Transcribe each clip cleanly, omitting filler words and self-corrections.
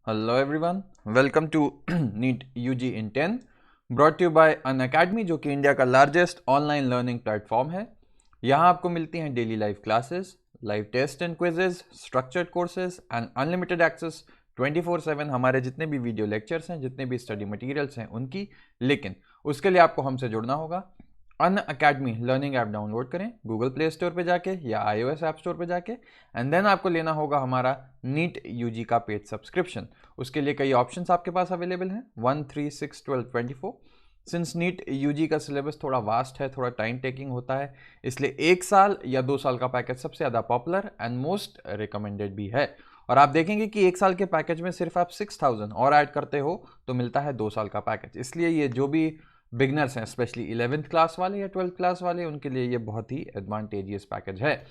Hello everyone, welcome to NEET UG in 10 brought to you by Unacademy जो कि India का largest online learning platform है। यहाँ आपको मिलती हैं daily live classes, live test and quizzes, structured courses and unlimited access 24/7 हमारे जितने भी वीडियो लेक्चर्स हैं, जितने भी स्टडी मटेरियल्स हैं उनकी। लेकिन उसके लिए आपको हमसे जुड़ना होगा। अनअकैडमी लर्निंग ऐप डाउनलोड करें गूगल प्ले स्टोर पे जाके या iOS ऐप स्टोर पे जाके, एंड देन आपको लेना होगा हमारा नीट यूजी का पेड सब्सक्रिप्शन। उसके लिए कई ऑप्शंस आपके पास अवेलेबल हैं 1, 3, 6, 12, 24। सिंस नीट यूजी का सिलेबस थोड़ा वास्ट है, थोड़ा टाइम टेकिंग होता है, इसलिए 1 साल या 2 साल का पैकेज सबसे ज़्यादा पॉपुलर एंड मोस्ट रिकमेंडेड भी है। और आप देखेंगे कि 1 साल के पैकेज में सिर्फ आप 6000 और ऐड करते हो तो मिलता है 2 साल का पैकेज। इसलिए ये जो भी बिगनर्स हैं, स्पेशली 11th क्लास वाले या 12th क्लास वाले, उनके लिए ये बहुत ही एडवांटेजियस पैकेज है।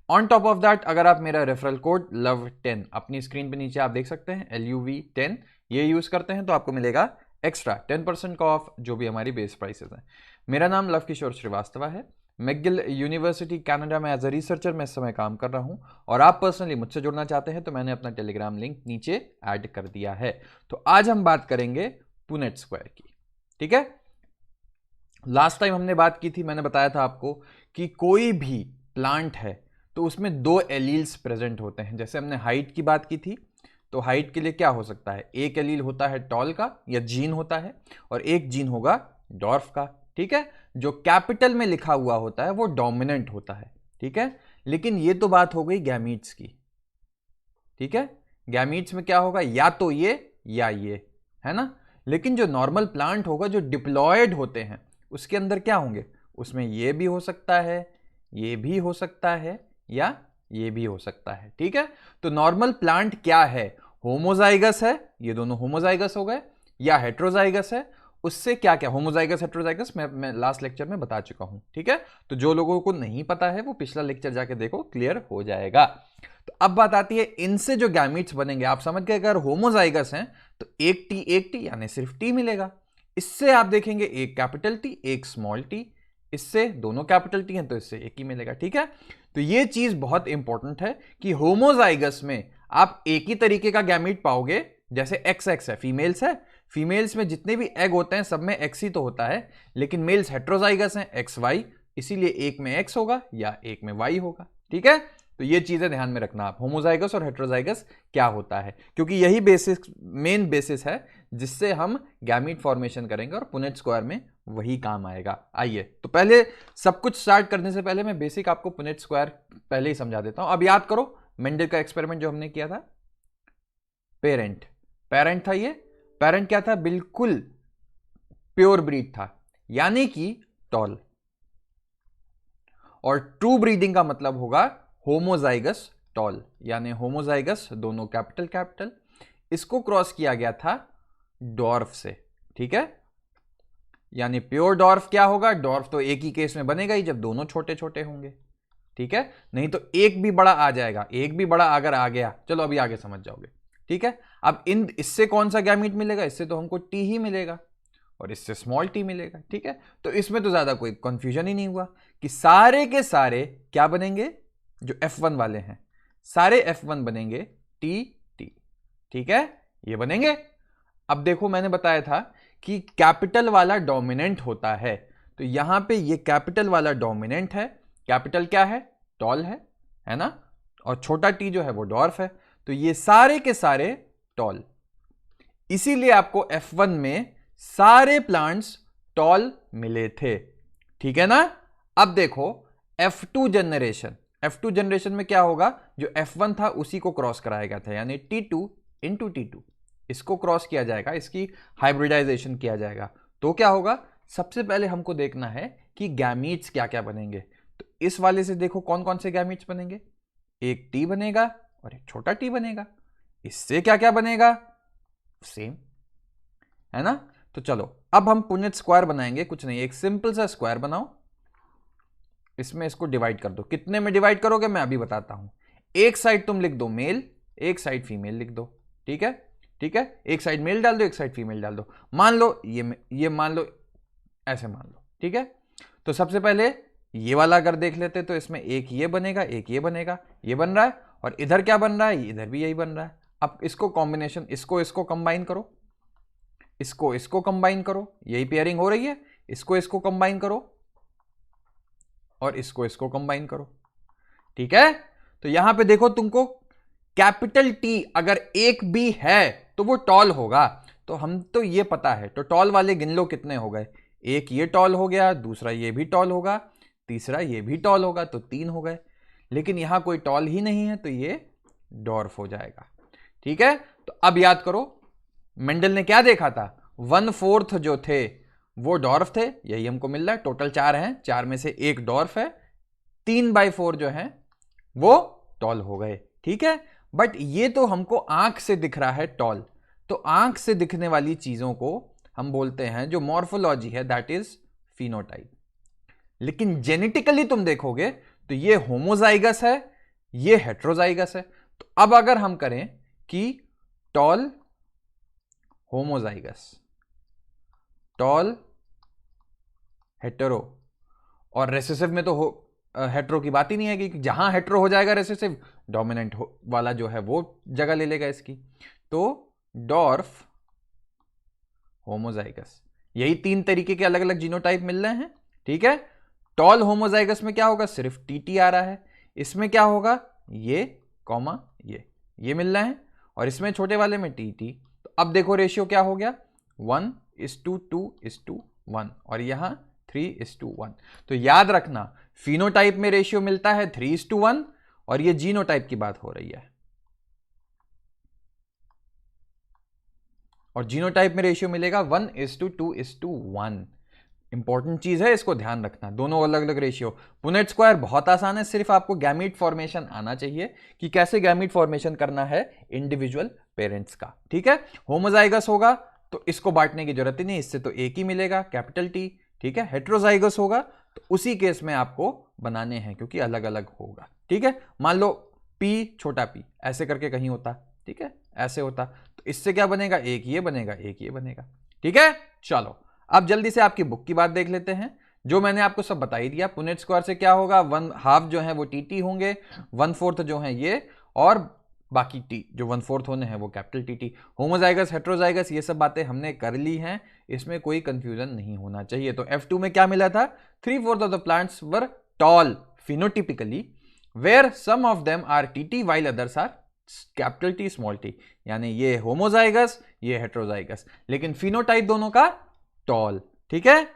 ऑन टॉप ऑफ दैट, अगर आप मेरा रेफरल कोड LOVE10 अपनी स्क्रीन पे नीचे आप देख सकते हैं LUV10, ये यूज करते हैं तो आपको मिलेगा एक्स्ट्रा 10% का ऑफ जो भी हमारी बेस प्राइसेस हैं। मेरा नाम लव किशोर श्रीवास्तव है। मैकगिल यूनिवर्सिटी कनाडा में एज अ रिसर्चर मैं इस समय काम कर रहा हूं, और आप पर्सनली मुझसे जुड़ना चाहते हैं तो मैंने अपना टेलीग्राम लिंक नीचे ऐड कर दिया है। तो आज हम बात करेंगे पुनेट स्क्वायर की। ठीक है, लास्ट टाइम हमने बात की थी, मैंने बताया था आपको कि कोई भी प्लांट है तो उसमें 2 एलील्स प्रेजेंट होते हैं। जैसे हमने हाइट की बात की थी, तो हाइट के लिए क्या हो सकता है, एक एलील होता है टॉल का या जीन होता है, और एक जीन होगा डॉर्फ का। ठीक है, जो कैपिटल में लिखा हुआ होता है वो डोमिनेंट होता है। ठीक है, लेकिन ये तो बात हो गई गैमीट्स की। ठीक है, गैमीट्स में क्या होगा, या तो ये या ये, है ना। लेकिन जो नॉर्मल प्लांट होगा, जो डिप्लॉयड होते हैं, उसके अंदर क्या होंगे, उसमें ये भी हो सकता है, ये भी हो सकता है, या ये भी हो सकता है। ठीक है, तो नॉर्मल प्लांट क्या है, होमोजाइगस है, ये दोनों होमोजाइगस हो गए, या हेट्रोजाइगस है। उससे क्या क्या होमोजाइगस हेट्रोजाइगस मैं लास्ट लेक्चर में बता चुका हूं। ठीक है, तो जो लोगों को नहीं पता है वो पिछला लेक्चर जाके देखो, क्लियर हो जाएगा। तो अब बात आती है इनसे जो गैमीट्स बनेंगे। आप समझ गए, अगर होमोजाइगस हैं तो एक टी यानी सिर्फ टी मिलेगा। इससे आप देखेंगे एक कैपिटल टी एक स्मॉल टी, इससे दोनों कैपिटल टी हैं तो इससे एक ही मिलेगा। ठीक है, तो ये चीज बहुत इंपॉर्टेंट है कि होमोजाइगस में आप एक ही तरीके का गैमीट पाओगे। जैसे XX है, फीमेल्स है, फीमेल्स में जितने भी एग होते हैं सब में एक्स ही तो होता है, लेकिन मेल्स हेट्रोजाइगस हैं XY, इसीलिए एक में एक्स होगा या एक में वाई होगा। ठीक है, तो ये चीजें ध्यान में रखना आप, होमोजाइगस और हेट्रोजाइगस क्या होता है, क्योंकि यही बेसिस, मेन बेसिस है जिससे हम गैमीट फॉर्मेशन करेंगे, और पुनेट स्क्वायर में वही काम आएगा। आइए, तो पहले सब कुछ स्टार्ट करने से पहले मैं बेसिक आपको पुनेट स्क्वायर पहले ही समझा देता हूं। अब याद करो मेंडल का एक्सपेरिमेंट जो हमने किया था, पेरेंट था, ये पेरेंट क्या था, बिल्कुल प्योर ब्रीड था, यानी कि टॉल। और ट्रू ब्रीडिंग का मतलब होगा होमोजाइगस टॉल, यानी होमोजाइगस दोनों कैपिटल कैपिटल। इसको क्रॉस किया गया था डॉर्फ से। ठीक है, यानी प्योर डॉर्फ क्या होगा, डॉर्फ तो एक ही केस में बनेगा ही जब दोनों छोटे छोटे होंगे। ठीक है, नहीं तो एक भी बड़ा आ जाएगा, एक भी बड़ा अगर आ गया, चलो अभी आगे समझ जाओगे। ठीक है, अब इससे कौन सा गैमीट मिलेगा, इससे तो हमको टी ही मिलेगा, और इससे स्मॉल टी मिलेगा। ठीक है, तो इसमें तो ज्यादा कोई कंफ्यूजन ही नहीं हुआ कि सारे के सारे क्या बनेंगे, जो F1 वाले हैं सारे F1 बनेंगे टी टी। ठीक है, ये बनेंगे। अब देखो मैंने बताया था कि कैपिटल वाला डोमिनेंट होता है, तो यहां पे ये कैपिटल वाला डोमिनेंट है। कैपिटल क्या है, टॉल है ना, और छोटा टी जो है वो डॉर्फ है, तो ये सारे के सारे टॉल। इसीलिए आपको F1 में सारे प्लांट्स टॉल मिले थे। ठीक है ना। अब देखो F2 जनरेशन में क्या होगा, जो F1 था उसी को क्रॉस कराया गया था, यानी T2 इंटू T2, इसको क्रॉस किया जाएगा, इसकी हाइब्रिडाइजेशन किया जाएगा। तो क्या होगा, सबसे पहले हमको देखना है कि गैमीट्स क्या क्या बनेंगे। तो इस वाले से देखो कौन कौन से गैमीट्स बनेंगे, एक टी बनेगा और एक छोटा टी बनेगा। इससे क्या क्या बनेगा, सेम, है ना। तो चलो अब हम पुनेट स्क्वायर बनाएंगे। कुछ नहीं, एक सिंपल सा स्क्वायर बनाओ, इसमें इसको डिवाइड कर दो। कितने में डिवाइड करोगे मैं अभी बताता हूं। एक साइड तुम लिख दो मेल, एक साइड फीमेल लिख दो। ठीक है, ठीक है, एक साइड मेल डाल दो, एक साइड फीमेल डाल दो। मान लो ये मान लो, ऐसे मान लो। ठीक है, तो सबसे पहले ये वाला अगर देख लेते तो इसमें एक ये बनेगा, एक ये बनेगा, ये बन रहा है, और इधर क्या बन रहा है, इधर भी यही बन रहा है। अब इसको कॉम्बिनेशन, इसको कंबाइन करो, इसको कंबाइन करो, यही पेयरिंग हो रही है, इसको कंबाइन करो और इसको कंबाइन करो। ठीक है, तो यहां पे देखो तुमको कैपिटल टी अगर एक भी है तो वो टॉल होगा, तो हम तो ये पता है, तो टॉल वाले गिन लो कितने हो गए, एक ये टॉल हो गया, दूसरा ये भी टॉल होगा, तीसरा ये भी टॉल होगा, तो 3 हो गए। लेकिन यहां कोई टॉल ही नहीं है तो ये डॉर्फ हो जाएगा। ठीक है, तो अब याद करो मेंडल ने क्या देखा था, 1/4 जो थे वो डॉर्फ थे, यही हमको मिल रहा है। टोटल 4 हैं, 4 में से एक डॉर्फ है, 3/4 जो है वो टॉल हो गए। ठीक है, बट ये तो हमको आंख से दिख रहा है टॉल, तो आंख से दिखने वाली चीजों को हम बोलते हैं, जो मॉर्फोलॉजी है दैट इज फिनोटाइप। लेकिन जेनेटिकली तुम देखोगे तो ये होमोजाइगस है, ये हेट्रोजाइगस है। तो अब अगर हम करें कि टॉल होमोजाइगस, टॉल हेटेरो, और रेसेसिव में तो हेट्रो की बात ही नहीं है कि जहां हेट्रो हो जाएगा रेसेसिव, डोमिनेंट वाला जो है वो जगह ले लेगा इसकी। तो डॉर्फ होमोजाइगस, यही 3 तरीके के अलग अलग जीनोटाइप मिल रहे हैं। ठीक है, टॉल होमोजाइगस में क्या होगा, सिर्फ टीटी आ रहा है, इसमें क्या होगा, ये कॉमा ये मिल रहा है, और इसमें छोटे वाले में टीटी। तो अब देखो रेशियो क्या हो गया, 1:2:1, और यहां 3:1। तो याद रखना फिनोटाइप में रेशियो मिलता है 3:1, और ये जीनोटाइप की बात हो रही है, और जीनोटाइप में रेशियो मिलेगा 1:2:1। इंपॉर्टेंट चीज है, इसको ध्यान रखना, दोनों अलग अलग रेशियो। पुनेट स्क्वायर बहुत आसान है, सिर्फ आपको गैमीट फॉर्मेशन आना चाहिए कि कैसे गैमीट फॉर्मेशन करना है इंडिविजुअल पेरेंट्स का। ठीक है, होमोजाइगस होगा तो इसको बांटने की जरूरत ही नहीं, इससे तो एक ही मिलेगा कैपिटल टी। ठीक है, हेट्रोजाइगस होगा तो उसी केस में आपको बनाने हैं क्योंकि अलग अलग होगा। ठीक है, मान लो पी छोटा पी ऐसे करके कहीं होता, ठीक है ऐसे होता, तो इससे क्या बनेगा, एक ये बनेगा, एक ये बनेगा। ठीक है, चलो अब जल्दी से आपकी बुक की बात देख लेते हैं। जो मैंने आपको सब बता ही दिया, पुनेट स्क्वायर से क्या होगा, 1/2 जो है वो टीटी होंगे, 1/4 जो है ये, और बाकी टी जो 1/4 होने हैं वो कैपिटल टीटी। होमोजाइगस हेट्रोजाइगस ये सब बातें हमने कर ली हैं, इसमें कोई कंफ्यूजन नहीं होना चाहिए। तो F2 में क्या मिला था, 3/4 of the plants were tall phenotypically, where some of them are TT while others are capital T small T, यानी ये होमोजाइगस ये हेट्रोजाइगस, लेकिन फिनोटाइप दोनों का टॉल। ठीक है,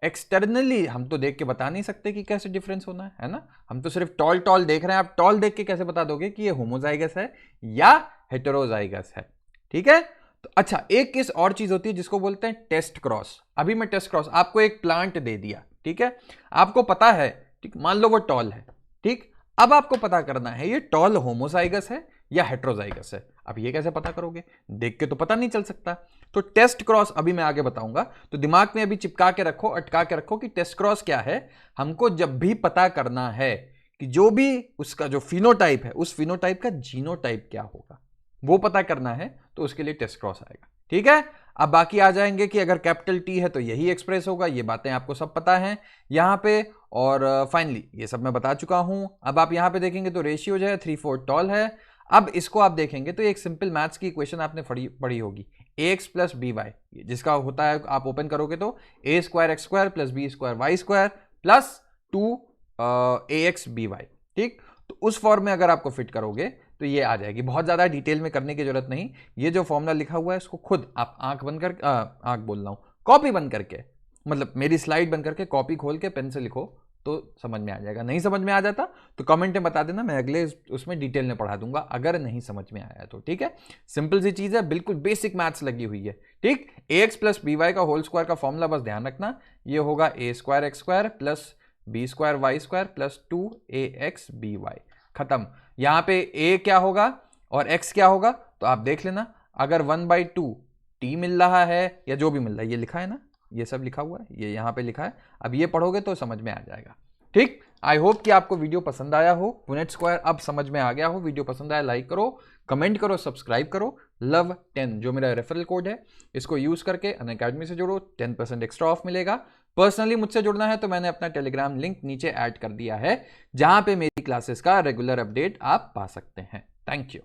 एक्सटर्नली हम तो देख के बता नहीं सकते कि कैसे डिफरेंस होना है ना, हम तो सिर्फ टॉल टॉल देख रहे हैं। आप टॉल देख के कैसे बता दोगे कि ये होमोजाइगस है या हेटेरोजाइगस है। ठीक है, तो अच्छा एक किस और चीज होती है जिसको बोलते हैं टेस्ट क्रॉस। अभी मैं टेस्ट क्रॉस आपको एक प्लांट दे दिया, ठीक है, आपको पता है, ठीक, मान लो वो टॉल है, ठीक, अब आपको पता करना है ये टॉल होमोजाइगस है या हेट्रोजाइगस है। अब ये कैसे पता करोगे, देख के तो पता नहीं चल सकता। तो टेस्ट क्रॉस अभी मैं आगे बताऊंगा, तो दिमाग में अभी चिपका के रखो, अटका के रखो कि टेस्ट क्रॉस क्या है। हमको जब भी पता करना है कि जो भी उसका जो फिनोटाइप है उस फिनोटाइप का जीनोटाइप क्या होगा वो पता करना है, तो उसके लिए टेस्ट क्रॉस आएगा। ठीक है, अब बाकी आ जाएंगे कि अगर कैपिटल टी है तो यही एक्सप्रेस होगा, ये बातें आपको सब पता है यहां पे, और फाइनली ये सब मैं बता चुका हूं। अब आप यहां पे देखेंगे तो रेशियो जो है 3/4 टॉल है। अब इसको आप देखेंगे तो एक सिंपल मैथ्स की इक्वेशन आपने पढ़ी होगी, ax प्लस बी वाई, जिसका होता है आप ओपन करोगे तो a² x² plus b² y² plus 2ax by। ठीक, तो उस फॉर्म में अगर आपको फिट करोगे तो ये आ जाएगी। बहुत ज्यादा डिटेल में करने की जरूरत नहीं, ये जो फॉर्मूला लिखा हुआ है इसको खुद आप आंख बंद कर आंख बोल रहा हूं, कॉपी बंद करके, मतलब मेरी स्लाइड बंद करके कॉपी खोल के पेन से लिखो तो समझ में आ जाएगा। नहीं समझ में आ जाता तो कमेंट में बता देना, मैं अगले उसमें डिटेल में पढ़ा दूंगा अगर नहीं समझ में आया तो। ठीक है, सिंपल सी चीज है, बिल्कुल बेसिक मैथ्स लगी हुई है। ठीक, ax प्लस बी वाई का होल स्क्वायर का फॉर्मूला बस ध्यान रखना, ये होगा a² x² plus b² y² plus 2ax by, खत्म। यहां पे a क्या होगा और x क्या होगा तो आप देख लेना, अगर 1/2 t मिल रहा है या जो भी मिल रहा है, ये लिखा है ना, ये सब लिखा हुआ है, ये यहां पे लिखा है, अब ये पढ़ोगे तो समझ में आ जाएगा। ठीक, आई होप कि आपको वीडियो पसंद आया हो, पुनेट स्क्वायर अब समझ में आ गया हो। वीडियो पसंद आया लाइक करो, कमेंट करो, सब्सक्राइब करो। LOVE10 जो मेरा रेफरल कोड है इसको यूज करके अनअकैडमी से जुड़ो, 10% एक्स्ट्रा ऑफ मिलेगा। पर्सनली मुझसे जुड़ना है तो मैंने अपना टेलीग्राम लिंक नीचे ऐड कर दिया है, जहां पे मेरी क्लासेस का रेगुलर अपडेट आप पा सकते हैं। Thank you.